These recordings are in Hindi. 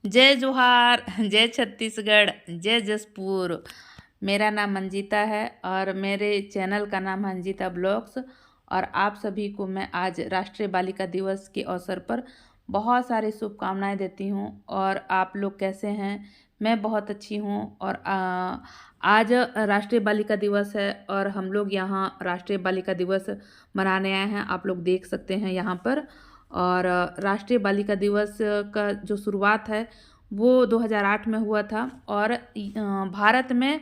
जय जोहार, जय छत्तीसगढ़, जय जसपुर। मेरा नाम मंजीता है और मेरे चैनल का नाम है अंजिता ब्लॉग्स। और आप सभी को मैं आज राष्ट्रीय बालिका दिवस के अवसर पर बहुत सारी शुभकामनाएं देती हूं। और आप लोग कैसे हैं? मैं बहुत अच्छी हूं। और आज राष्ट्रीय बालिका दिवस है और हम लोग यहाँ राष्ट्रीय बालिका दिवस मनाने आए हैं। आप लोग देख सकते हैं यहाँ पर। और राष्ट्रीय बालिका दिवस का जो शुरुआत है वो 2008 में हुआ था। और भारत में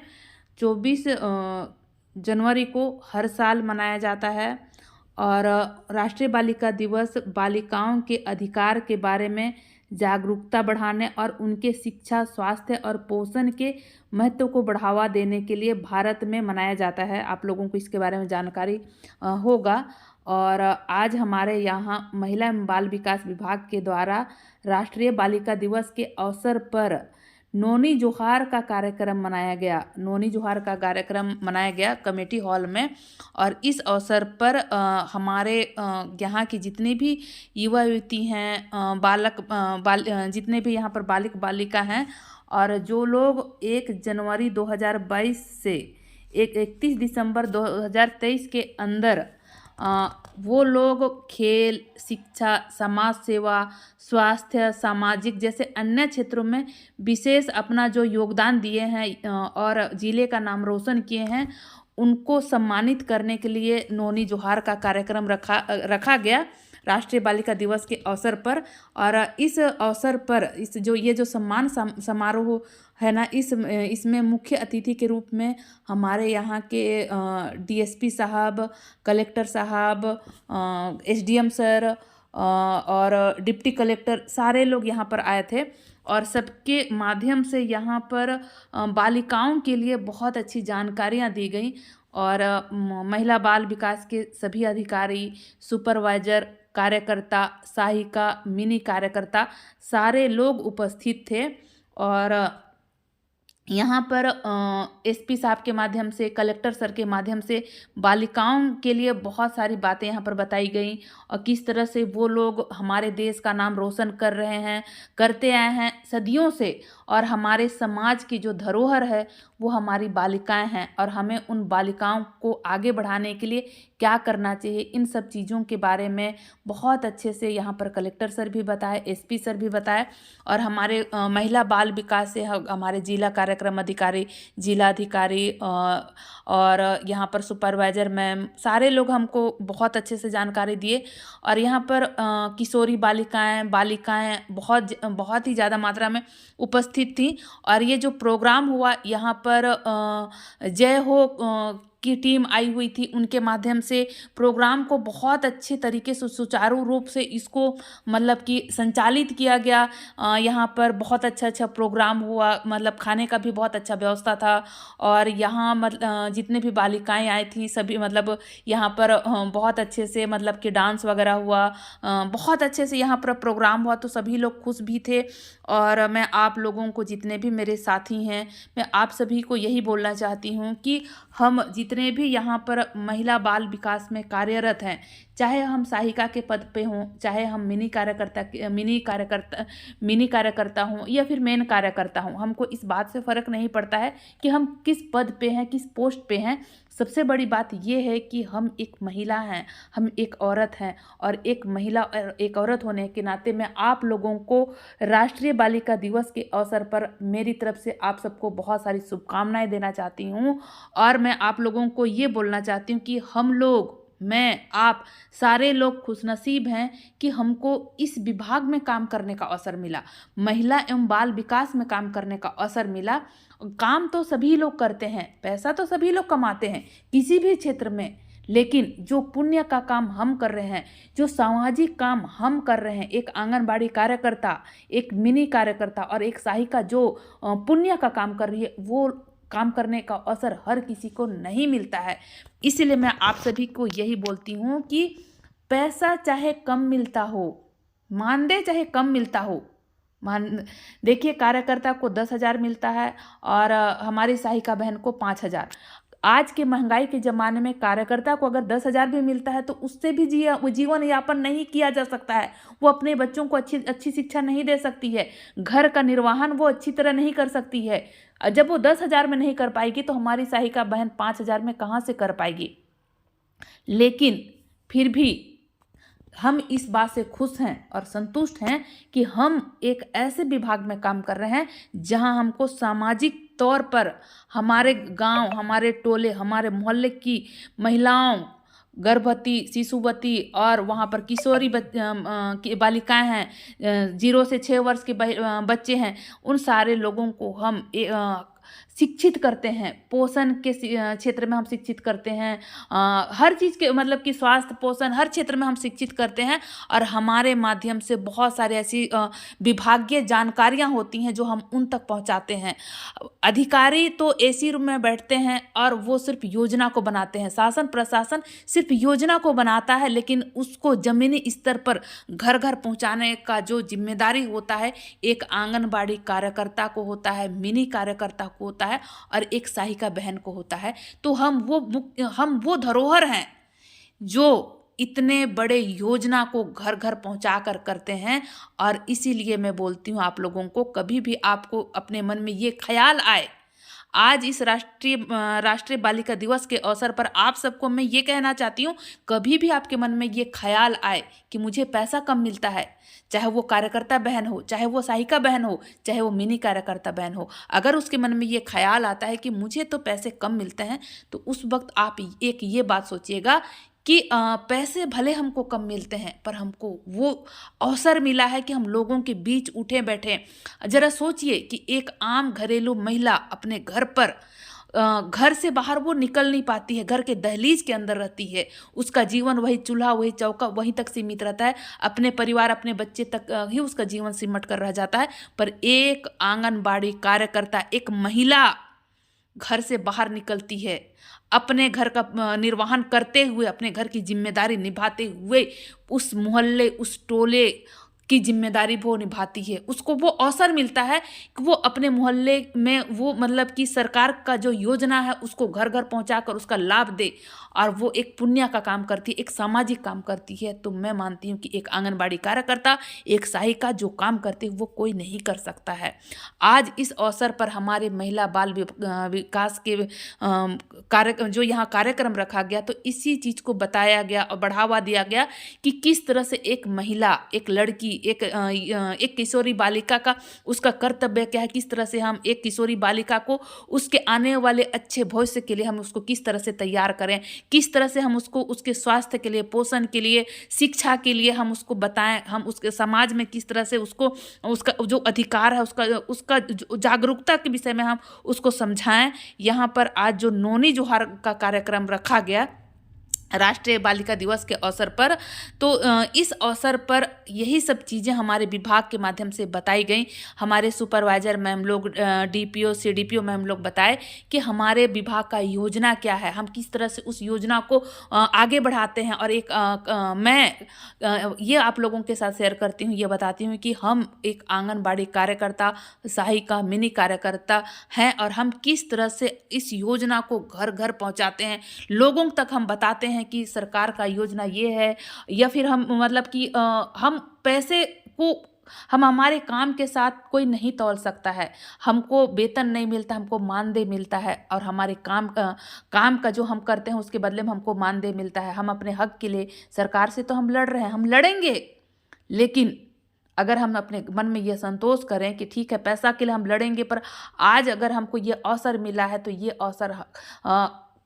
24 जनवरी को हर साल मनाया जाता है। और राष्ट्रीय बालिका दिवस बालिकाओं के अधिकार के बारे में जागरूकता बढ़ाने और उनके शिक्षा, स्वास्थ्य और पोषण के महत्व को बढ़ावा देने के लिए भारत में मनाया जाता है। आप लोगों को इसके बारे में जानकारी होगा। और आज हमारे यहाँ महिला एवं बाल विकास विभाग के द्वारा राष्ट्रीय बालिका दिवस के अवसर पर नोनी जोहार का कार्यक्रम मनाया गया। नोनी जोहार का कार्यक्रम मनाया गया कमेटी हॉल में। और इस अवसर पर हमारे यहाँ की जितनी भी युवा युवती हैं, जितने भी यहाँ पर बालिक बालिका हैं, और जो लोग 1 जनवरी 2022 से 31 दिसंबर 2023 के अंदर वो लोग खेल, शिक्षा, समाज सेवा, स्वास्थ्य, सामाजिक जैसे अन्य क्षेत्रों में विशेष अपना जो योगदान दिए हैं और जिले का नाम रोशन किए हैं, उनको सम्मानित करने के लिए नोनी जोहार का कार्यक्रम रखा गया राष्ट्रीय बालिका दिवस के अवसर पर। और इस अवसर पर ये जो सम्मान समारोह है ना, इसमें मुख्य अतिथि के रूप में हमारे यहाँ के डीएसपी साहब, कलेक्टर साहब, एसडीएम सर और डिप्टी कलेक्टर सारे लोग यहाँ पर आए थे। और सबके माध्यम से यहाँ पर बालिकाओं के लिए बहुत अच्छी जानकारियाँ दी गई। और महिला बाल विकास के सभी अधिकारी, सुपरवाइजर, कार्यकर्ता, सहायिका, मिनी कार्यकर्ता सारे लोग उपस्थित थे। और यहाँ पर एसपी साहब के माध्यम से, कलेक्टर सर के माध्यम से बालिकाओं के लिए बहुत सारी बातें यहाँ पर बताई गई और किस तरह से वो लोग हमारे देश का नाम रोशन कर रहे हैं, करते आए हैं सदियों से। और हमारे समाज की जो धरोहर है वो हमारी बालिकाएं हैं और हमें उन बालिकाओं को आगे बढ़ाने के लिए क्या करना चाहिए, इन सब चीज़ों के बारे में बहुत अच्छे से यहाँ पर कलेक्टर सर भी बताए, एसपी सर भी बताए। और हमारे महिला बाल विकास से हमारे जिला कार्यक्रम अधिकारी, जिला अधिकारी और यहाँ पर सुपरवाइजर मैम सारे लोग हमको बहुत अच्छे से जानकारी दिए। और यहाँ पर किशोरी बालिकाएं बहुत ही ज़्यादा मात्रा में उपस्थित थी। और ये जो प्रोग्राम हुआ यहाँ पर जय हो की टीम आई हुई थी, उनके माध्यम से प्रोग्राम को बहुत अच्छे तरीके से सुचारू रूप से इसको मतलब कि संचालित किया गया। यहाँ पर बहुत अच्छा प्रोग्राम हुआ, मतलब खाने का भी बहुत अच्छा व्यवस्था था। और यहाँ मतलब जितने भी बालिकाएं आई थी सभी मतलब यहाँ पर बहुत अच्छे से मतलब कि डांस वगैरह हुआ, बहुत अच्छे से यहाँ पर प्रोग्राम हुआ, तो सभी लोग खुश भी थे। और मैं आप लोगों को, जितने भी मेरे साथी हैं, मैं आप सभी को यही बोलना चाहती हूँ कि हम जितने भी यहाँ पर महिला बाल विकास में कार्यरत हैं, चाहे हम सहायिका के पद पे हों, चाहे हम मिनी कार्यकर्ता हों या फिर मेन कार्यकर्ता हों, हमको इस बात से फ़र्क नहीं पड़ता है कि हम किस पद पे हैं, किस पोस्ट पे हैं। सबसे बड़ी बात ये है कि हम एक महिला हैं, हम एक औरत हैं। और एक महिला और एक औरत होने के नाते मैं आप लोगों को राष्ट्रीय बालिका दिवस के अवसर पर मेरी तरफ से आप सबको बहुत सारी शुभकामनाएं देना चाहती हूँ। और मैं आप लोगों को ये बोलना चाहती हूँ कि हम लोग, मैं, आप सारे लोग खुशनसीब हैं कि हमको इस विभाग में काम करने का अवसर मिला, महिला एवं बाल विकास में काम करने का अवसर मिला। काम तो सभी लोग करते हैं, पैसा तो सभी लोग कमाते हैं किसी भी क्षेत्र में, लेकिन जो पुण्य का काम हम कर रहे हैं, जो सामाजिक काम हम कर रहे हैं, एक आंगनबाड़ी कार्यकर्ता, एक मिनी कार्यकर्ता और एक सहायिका जो पुण्य का काम कर रही है, वो काम करने का अवसर हर किसी को नहीं मिलता है। इसलिए मैं आप सभी को यही बोलती हूँ कि पैसा चाहे कम मिलता हो, मानदेय चाहे कम मिलता हो, देखिए कार्यकर्ता को 10,000 मिलता है और हमारी सहायिका बहन को 5,000। आज के महंगाई के ज़माने में कार्यकर्ता को अगर 10,000 भी मिलता है तो उससे भी जीवन यापन नहीं किया जा सकता है। वो अपने बच्चों को अच्छी शिक्षा नहीं दे सकती है, घर का निर्वहन वो अच्छी तरह नहीं कर सकती है। जब वो 10,000 में नहीं कर पाएगी तो हमारी सहायिका बहन 5,000 में कहाँ से कर पाएगी। लेकिन फिर भी हम इस बात से खुश हैं और संतुष्ट हैं कि हम एक ऐसे विभाग में काम कर रहे हैं जहां हमको सामाजिक तौर पर हमारे गांव, हमारे टोले, हमारे मोहल्ले की महिलाओं, गर्भवती, शिशुवती और वहाँ पर किशोरी बालिकाएं हैं, 0 से 6 वर्ष के बच्चे हैं, उन सारे लोगों को हम शिक्षित करते हैं। पोषण के क्षेत्र में हम शिक्षित करते हैं, हर चीज़ के मतलब कि स्वास्थ्य पोषण हर क्षेत्र में हम शिक्षित करते हैं। और हमारे माध्यम से बहुत सारे ऐसी विभागीय जानकारियां होती हैं जो हम उन तक पहुंचाते हैं। अधिकारी तो एसी रूम में बैठते हैं और वो सिर्फ योजना को बनाते हैं, शासन प्रशासन सिर्फ योजना को बनाता है, लेकिन उसको जमीनी स्तर पर घर घर पहुंचाने का जो जिम्मेदारी होता है एक आंगनबाड़ी कार्यकर्ता को होता है, मिनी कार्यकर्ता को होता है और एक सहायिका बहन को होता है। तो हम वो धरोहर हैं जो इतने बड़े योजना को घर घर पहुंचा कर करते हैं। और इसीलिए मैं बोलती हूँ आप लोगों को, कभी भी आपको अपने मन में ये ख्याल आए, आज इस राष्ट्रीय बालिका दिवस के अवसर पर आप सबको मैं ये कहना चाहती हूँ, कभी भी आपके मन में ये ख्याल आए कि मुझे पैसा कम मिलता है, चाहे वो कार्यकर्ता बहन हो, चाहे वो सहायिका बहन हो, चाहे वो मिनी कार्यकर्ता बहन हो, अगर उसके मन में ये ख्याल आता है कि मुझे तो पैसे कम मिलते हैं, तो उस वक्त आप एक ये बात सोचिएगा कि पैसे भले हमको कम मिलते हैं पर हमको वो अवसर मिला है कि हम लोगों के बीच उठे बैठे। जरा सोचिए कि एक आम घरेलू महिला अपने घर पर घर से बाहर वो निकल नहीं पाती है, घर के दहलीज के अंदर रहती है, उसका जीवन वही चूल्हा, वही चौका, वहीं तक सीमित रहता है, अपने परिवार, अपने बच्चे तक ही उसका जीवन सिमट कर रह जाता है। पर एक आंगनबाड़ी कार्यकर्ता, एक महिला घर से बाहर निकलती है, अपने घर का निर्वहन करते हुए, अपने घर की जिम्मेदारी निभाते हुए उस मोहल्ले, उस टोले की जिम्मेदारी वो निभाती है। उसको वो अवसर मिलता है कि वो अपने मोहल्ले में वो मतलब कि सरकार का जो योजना है उसको घर घर पहुंचा कर उसका लाभ दे, और वो एक पुण्य का काम करती है, एक सामाजिक काम करती है। तो मैं मानती हूँ कि एक आंगनबाड़ी कार्यकर्ता, एक सहायिका जो काम करती है वो कोई नहीं कर सकता है। आज इस अवसर पर हमारे महिला बाल विकास के जो यहाँ कार्यक्रम रखा गया, तो इसी चीज़ को बताया गया और बढ़ावा दिया गया कि किस तरह से एक महिला, एक लड़की, एक किशोरी बालिका का उसका कर्तव्य क्या है, किस तरह से हम एक किशोरी बालिका को उसके आने वाले अच्छे भविष्य के लिए हम उसको किस तरह से तैयार करें, किस तरह से हम उसको उसके स्वास्थ्य के लिए, पोषण के लिए, शिक्षा के लिए हम उसको बताएं, हम उसके समाज में किस तरह से उसको उसका जो अधिकार है उसका जागरूकता के विषय में हम उसको समझाएं। यहाँ पर आज जो नोनी जोहार का कार्यक्रम रखा गया राष्ट्रीय बालिका दिवस के अवसर पर, तो इस अवसर पर यही सब चीज़ें हमारे विभाग के माध्यम से बताई गई। हमारे सुपरवाइजर मैम लोग, डीपीओ सीडीपीओ मैम लोग बताए कि हमारे विभाग का योजना क्या है, हम किस तरह से उस योजना को आगे बढ़ाते हैं। और एक मैं ये आप लोगों के साथ शेयर करती हूँ, ये बताती हूँ कि हम एक आंगनबाड़ी कार्यकर्ता, सहायिका, मिनी कार्यकर्ता हैं और हम किस तरह से इस योजना को घर घर पहुँचाते हैं, लोगों तक हम बताते हैं कि सरकार का योजना ये है। या फिर हम मतलब कि हम पैसे को हम हमारे काम के साथ कोई नहीं तौल सकता है, हमको वेतन नहीं मिलता, हमको मानदेय मिलता है, और हमारे काम का जो हम करते हैं उसके बदले में हमको मानदेय मिलता है। हम अपने हक के लिए सरकार से तो हम लड़ रहे हैं, हम लड़ेंगे, लेकिन अगर हम अपने मन में ये संतोष करें कि ठीक है पैसा के लिए हम लड़ेंगे, पर आज अगर हमको ये अवसर मिला है तो ये अवसर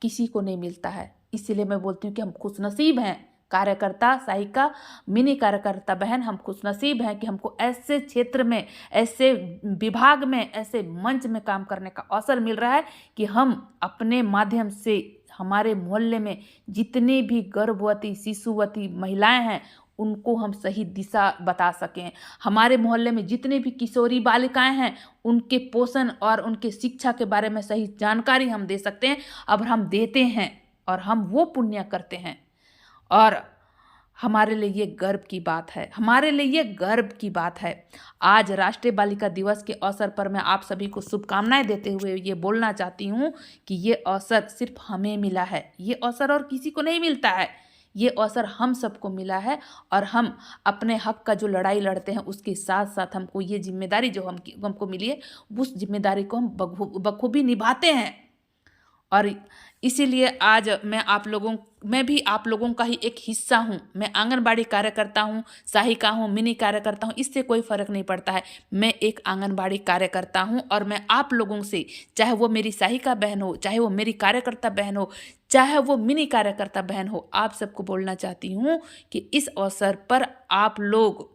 किसी को नहीं मिलता है। इसीलिए मैं बोलती हूँ कि हम खुशनसीब हैं, कार्यकर्ता, सहायिका, मिनी कार्यकर्ता बहन, हम खुशनसीब हैं कि हमको ऐसे क्षेत्र में, ऐसे विभाग में, ऐसे मंच में काम करने का अवसर मिल रहा है कि हम अपने माध्यम से हमारे मोहल्ले में जितनी भी गर्भवती, शिशुवती महिलाएं हैं उनको हम सही दिशा बता सकें। हमारे मोहल्ले में जितने भी किशोरी बालिकाएं हैं उनके पोषण और उनके शिक्षा के बारे में सही जानकारी हम दे सकते हैं। अब हम देते हैं और हम वो पुण्य करते हैं। और हमारे लिए ये गर्व की बात है, हमारे लिए ये गर्व की बात है। आज राष्ट्रीय बालिका दिवस के अवसर पर मैं आप सभी को शुभकामनाएं देते हुए ये बोलना चाहती हूँ कि ये अवसर सिर्फ हमें मिला है, ये अवसर और किसी को नहीं मिलता है। ये अवसर हम सबको मिला है और हम अपने हक का जो लड़ाई लड़ते हैं उसके साथ साथ हमको ये जिम्मेदारी जो हमको मिली है, उस जिम्मेदारी को हम बखूबी निभाते हैं। और इसीलिए आज मैं भी आप लोगों का ही एक हिस्सा हूँ। मैं आंगनबाड़ी कार्यकर्ता हूँ, सहायिका हूँ, मिनी कार्यकर्ता हूँ, इससे कोई फ़र्क नहीं पड़ता है। मैं एक आंगनबाड़ी कार्यकर्ता हूँ और मैं आप लोगों से, चाहे वो मेरी सहायिका बहन हो, चाहे वो मेरी कार्यकर्ता बहन हो, चाहे वो मिनी कार्यकर्ता बहन हो, आप सबको बोलना चाहती हूँ कि इस अवसर पर आप लोग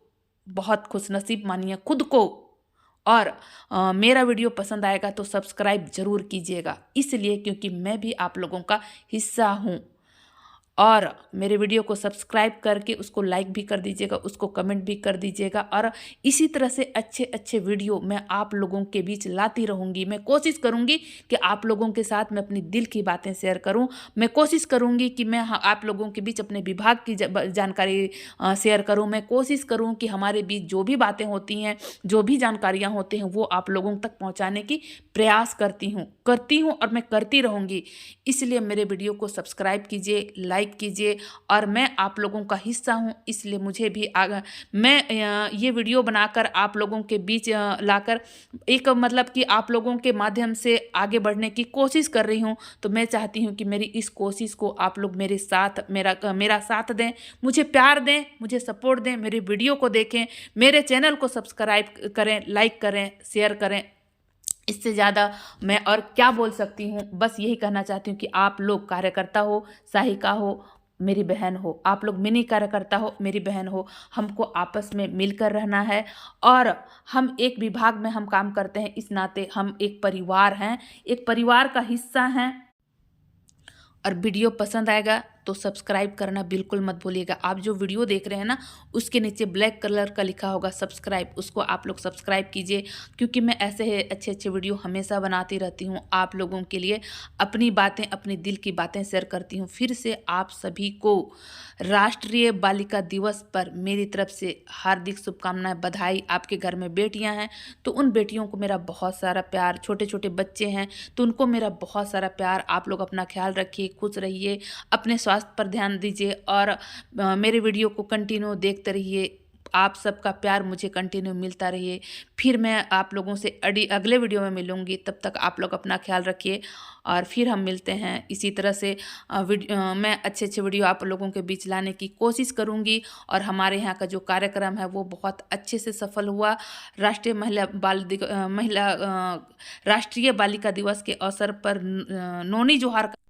बहुत खुशनसीब मानिए खुद को। और मेरा वीडियो पसंद आएगा तो सब्सक्राइब ज़रूर कीजिएगा, इसलिए क्योंकि मैं भी आप लोगों का हिस्सा हूँ। और मेरे वीडियो को सब्सक्राइब करके उसको लाइक भी कर दीजिएगा, उसको कमेंट भी कर दीजिएगा। और इसी तरह से अच्छे अच्छे वीडियो मैं आप लोगों के बीच लाती रहूँगी। मैं कोशिश करूँगी कि आप लोगों के साथ मैं अपनी दिल की बातें शेयर करूँ। मैं कोशिश करूँगी कि मैं आप लोगों के बीच अपने विभाग की जानकारी शेयर करूँ। मैं कोशिश करूँ कि हमारे बीच जो भी बातें होती हैं, जो भी जानकारियाँ होती हैं, वो आप लोगों तक पहुँचाने की प्रयास करती हूँ और मैं करती रहूँगी। इसलिए मेरे वीडियो को सब्सक्राइब कीजिए, लाइक कीजिए। और मैं आप लोगों का हिस्सा हूँ, इसलिए मुझे भी मैं ये वीडियो बनाकर आप लोगों के बीच लाकर एक मतलब कि आप लोगों के माध्यम से आगे बढ़ने की कोशिश कर रही हूँ। तो मैं चाहती हूँ कि मेरी इस कोशिश को आप लोग मेरे साथ मेरा साथ दें, मुझे प्यार दें, मुझे सपोर्ट दें, मेरे वीडियो को देखें, मेरे चैनल को सब्सक्राइब करें, लाइक करें, शेयर करें। इससे ज़्यादा मैं और क्या बोल सकती हूँ। बस यही कहना चाहती हूँ कि आप लोग कार्यकर्ता हो, सहायिका हो, मेरी बहन हो, आप लोग मिनी कार्यकर्ता हो, मेरी बहन हो, हमको आपस में मिलकर रहना है। और हम एक विभाग में हम काम करते हैं, इस नाते हम एक परिवार हैं, एक परिवार का हिस्सा हैं। और वीडियो पसंद आएगा तो सब्सक्राइब करना बिल्कुल मत भूलिएगा। आप जो वीडियो देख रहे हैं ना, उसके नीचे ब्लैक कलर का लिखा होगा सब्सक्राइब, उसको आप लोग सब्सक्राइब कीजिए, क्योंकि मैं ऐसे अच्छे अच्छे वीडियो हमेशा बनाती रहती हूँ आप लोगों के लिए। अपनी बातें, अपनी दिल की बातें शेयर करती हूँ। फिर से आप सभी को राष्ट्रीय बालिका दिवस पर मेरी तरफ से हार्दिक शुभकामनाएं, बधाई। आपके घर में बेटियाँ हैं तो उन बेटियों को मेरा बहुत सारा प्यार, छोटे छोटे बच्चे हैं तो उनको मेरा बहुत सारा प्यार। आप लोग अपना ख्याल रखिए, खुश रहिए, अपने स्वास्थ्य पर ध्यान दीजिए और मेरे वीडियो को कंटिन्यू देखते रहिए। आप सबका प्यार मुझे कंटिन्यू मिलता रहिए। फिर मैं आप लोगों से अगले वीडियो में मिलूंगी। तब तक आप लोग अपना ख्याल रखिए और फिर हम मिलते हैं। इसी तरह से मैं अच्छे अच्छे वीडियो आप लोगों के बीच लाने की कोशिश करूंगी। और हमारे यहाँ का जो कार्यक्रम है वो बहुत अच्छे से सफल हुआ। राष्ट्रीय बालिका दिवस के अवसर पर नोनी जोहार